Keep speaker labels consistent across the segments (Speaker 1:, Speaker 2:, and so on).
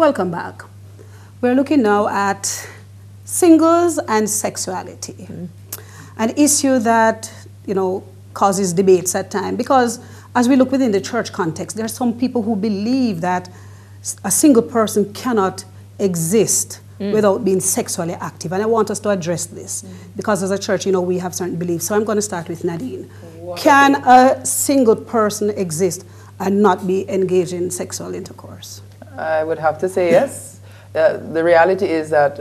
Speaker 1: Welcome back. We're looking now at singles and sexuality, an issue that, you know, causes debates at times, because as we look within the church context, there are some people who believe that a single person cannot exist without being sexually active. And I want us to address this because as a church, you know, we have certain beliefs. So I'm going to start with Nadine. Can a single person exist and not be engaged in sexual intercourse?
Speaker 2: I would have to say yes. The reality is that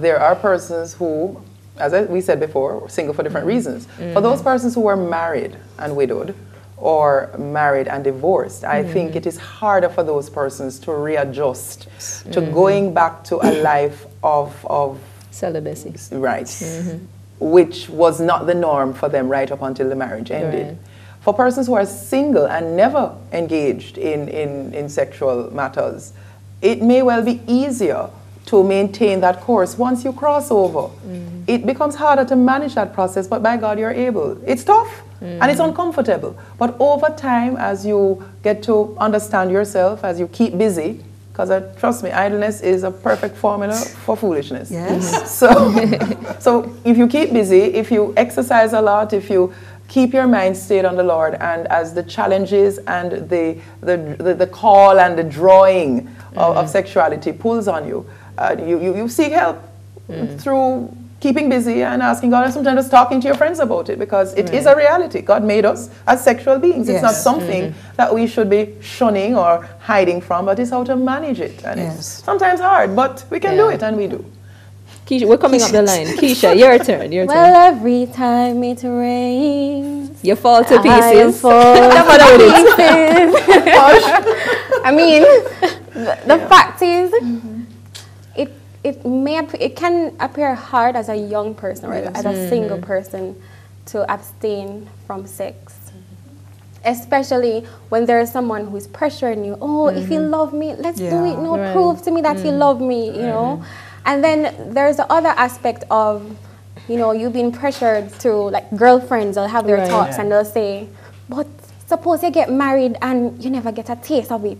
Speaker 2: there are persons who, as we said before, are single for different reasons. For those persons who are married and widowed, or married and divorced, I think it is harder for those persons to readjust to going back to a life of
Speaker 3: celibacy.
Speaker 2: Right. Which was not the norm for them right up until the marriage ended. Right. For persons who are single and never engaged in sexual matters, it may well be easier to maintain that course once you cross over. It becomes harder to manage that process, but by God, you're able. It's tough and it's uncomfortable. But over time, as you get to understand yourself, as you keep busy, because trust me, idleness is a perfect formula for foolishness.
Speaker 1: Yes.
Speaker 2: So if you keep busy, if you exercise a lot, if you keep your mind stayed on the Lord, and as the challenges and the call and the drawing of sexuality pulls on you, you seek help through keeping busy and asking God, and sometimes just talking to your friends about it, because it is a reality. God made us as sexual beings. It's not something that we should be shunning or hiding from, but it's how to manage it. And it's sometimes hard, but we can do it, and we do.
Speaker 3: Keisha, we're coming up the line. Keisha, your turn.
Speaker 4: Well, every time it rains,
Speaker 3: you fall to pieces.
Speaker 4: I fall to pieces. I mean, the fact is, it can appear hard as a young person or as a single person to abstain from sex. Especially when there is someone who is pressuring you. Oh, if you love me, let's do it. No, prove to me that you love me, you know. And then there's the other aspect of, you know, you being pressured to, like, girlfriends will have their talks and they'll say, but suppose you get married and you never get a taste of it.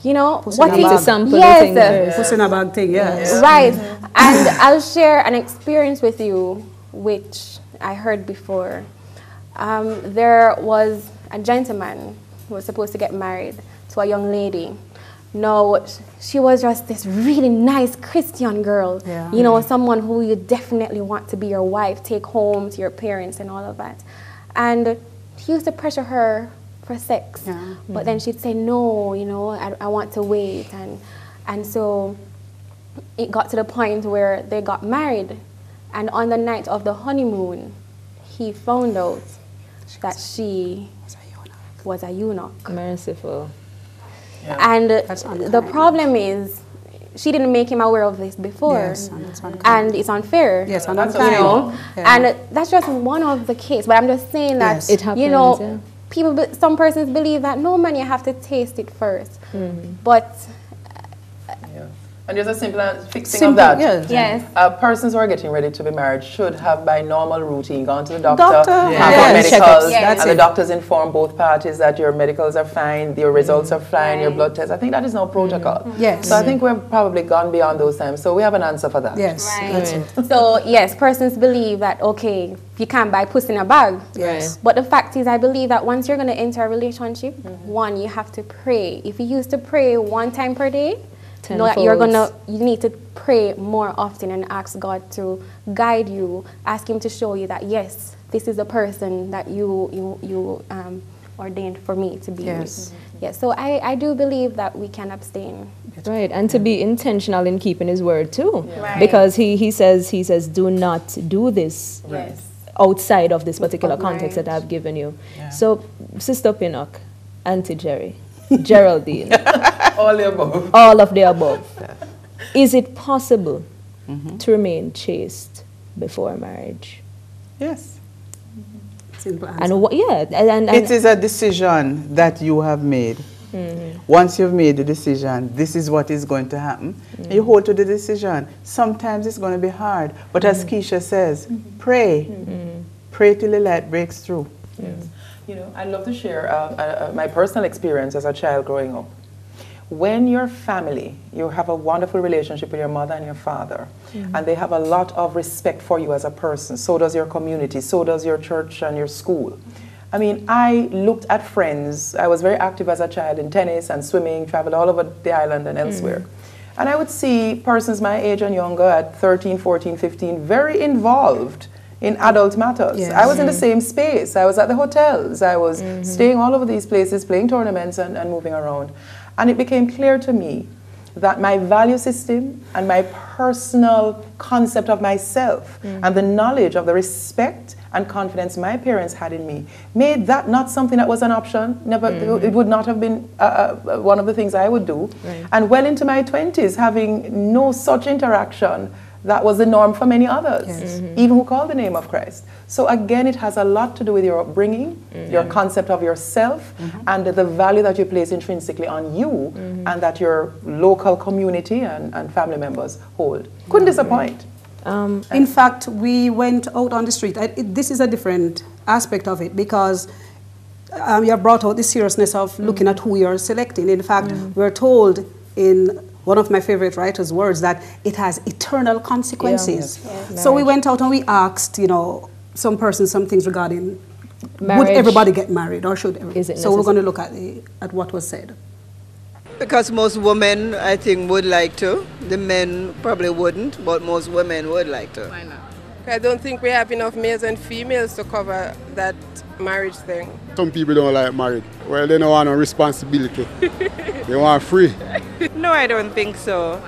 Speaker 4: You know,
Speaker 1: what
Speaker 3: is sample
Speaker 1: puss in a bag thing,
Speaker 4: right. And I'll share an experience with you, which I heard before. There was a gentleman who was supposed to get married to a young lady. No, she was just this really nice Christian girl, you know, someone who you definitely want to be your wife, take home to your parents and all of that. And he used to pressure her for sex, but then she'd say, no, you know, I want to wait. And so it got to the point where they got married. And on the night of the honeymoon, he found out that she was a eunuch.
Speaker 3: Merciful.
Speaker 4: And the problem is, she didn't make him aware of this before, and it's unfair.
Speaker 1: Yes,
Speaker 4: you know, and that's just one of the cases. But I'm just saying that
Speaker 3: it happens,
Speaker 4: you know, some persons believe that no, man, you have to taste it first. But
Speaker 2: and there's a simple fixing of that.
Speaker 4: Yes.
Speaker 2: Persons who are getting ready to be married should have, by normal routine, gone to the doctor, have
Speaker 1: Yes.
Speaker 2: medicals,
Speaker 1: Yes.
Speaker 2: and the doctors inform both parties that your medicals are fine, your results are fine, your blood test. I think that is now protocol.
Speaker 1: Yes.
Speaker 2: So I think we've probably gone beyond those times. So we have an answer for that.
Speaker 1: Yes.
Speaker 4: Right. So yes, persons believe that okay, you can't buy puss in a bag.
Speaker 1: Yes.
Speaker 4: But the fact is, I believe that once you're going to enter a relationship, one, you have to pray. If you used to pray one time per day, know that you need to pray more often and ask God to guide you, ask Him to show you that yes, this is the person that you ordained for me to be with. Yes, so I do believe that we can abstain.
Speaker 3: Right, and to be intentional in keeping His word too, because he says do not do this outside of this particular context that I've given you. So, Sister Pinnock, Auntie Jerry, Geraldine.
Speaker 2: All the above.
Speaker 3: All of the above. Is it possible to remain chaste before marriage?
Speaker 5: Yes.
Speaker 1: Simple answer.
Speaker 3: And
Speaker 5: it is a decision that you have made. Once you've made the decision, this is what is going to happen. You hold to the decision. Sometimes it's going to be hard, but as Keisha says, pray. Pray till the light breaks through.
Speaker 2: You know, I'd love to share my personal experience as a child growing up. when your family, you have a wonderful relationship with your mother and your father, and they have a lot of respect for you as a person, so does your community, so does your church and your school. I mean, I looked at friends. I was very active as a child in tennis and swimming, traveled all over the island and elsewhere. And I would see persons my age and younger at 13, 14, 15, very involved in adult matters.
Speaker 1: Yes.
Speaker 2: I was in the same space. I was at the hotels. I was staying all over these places, playing tournaments and moving around. And it became clear to me that my value system and my personal concept of myself and the knowledge of the respect and confidence my parents had in me made that not something that was an option. Never, it would not have been one of the things I would do.
Speaker 3: Right.
Speaker 2: And well into my 20s, having no such interaction, that was the norm for many others, even who call the name of Christ. So again, it has a lot to do with your upbringing, your concept of yourself, and the value that you place intrinsically on you, and that your local community and family members hold. Couldn't disappoint.
Speaker 1: In fact, we went out on the street. This is a different aspect of it because you have brought out the seriousness of looking at who you're selecting. In fact, we're told in one of my favorite writers' words that it has eternal consequences. So we went out and we asked, you know, some persons some things regarding
Speaker 3: Marriage.
Speaker 1: would everybody get married or should everybody?
Speaker 3: Is it
Speaker 1: so we're
Speaker 3: necessary?
Speaker 1: going to look at what was said.
Speaker 6: Because most women, I think, would like to. The men probably wouldn't, but most women would like to.
Speaker 7: Why not? I don't think we have enough males and females to cover that marriage thing.
Speaker 8: Some people don't like married. Well, they don't want no responsibility. They want free.
Speaker 9: No, I don't think so.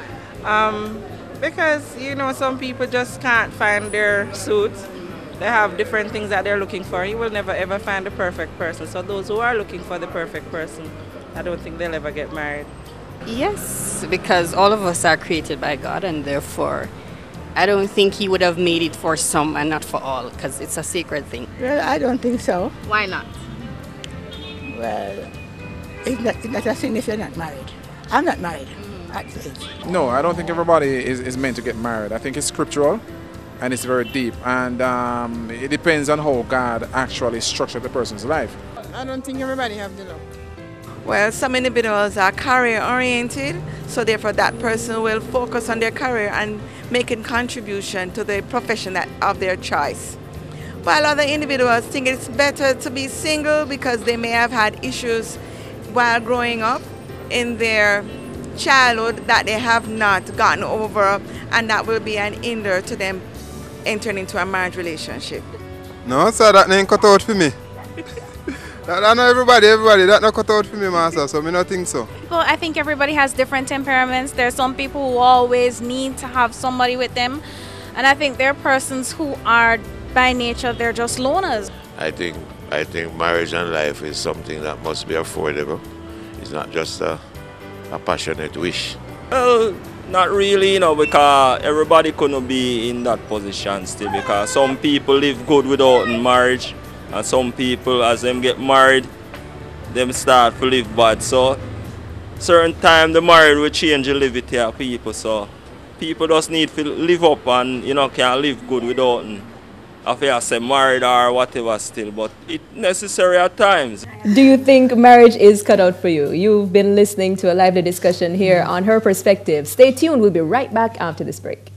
Speaker 9: Because, you know, some people just can't find their suit. They have different things that they're looking for. You will never ever find the perfect person. So those who are looking for the perfect person, I don't think they'll ever get married.
Speaker 10: Yes, because all of us are created by God, and therefore I don't think He would have made it for some and not for all, because it's a sacred thing.
Speaker 11: Well, I don't think so.
Speaker 10: Why not?
Speaker 11: Well, it's not a sin if you're not married. I'm not married at this age.
Speaker 12: No, I don't think everybody is meant to get married. I think it's scriptural and it's very deep, and it depends on how God actually structured the person's life.
Speaker 11: I don't think everybody have the love.
Speaker 9: Well, some individuals are career oriented, so therefore that person will focus on their career and making contribution to the profession of their choice. While other individuals think it's better to be single because they may have had issues while growing up in their childhood that they have not gotten over, and that will be an hinder to them entering into a marriage relationship.
Speaker 8: No, sir, that ain't cut out for me. I know everybody, that not cut out for me, master, so I don't think so.
Speaker 13: Well, I think everybody has different temperaments. There are some people who always need to have somebody with them, and I think there are persons who are, by nature, they're just loners.
Speaker 14: I think marriage and life is something that must be affordable. It's not just a passionate wish.
Speaker 15: Well, not really, you know, because everybody couldn't be in that position still, because some people live good without marriage, and some people, as them get married, them start to live bad. So certain time the marriage will change the livity of people, so people just need to live up and, you know, can live good without after say married or whatever still, but it's necessary at times.
Speaker 3: Do you think marriage is cut out for you? You've been listening to a lively discussion here on Her Perspective. Stay tuned, we'll be right back after this break.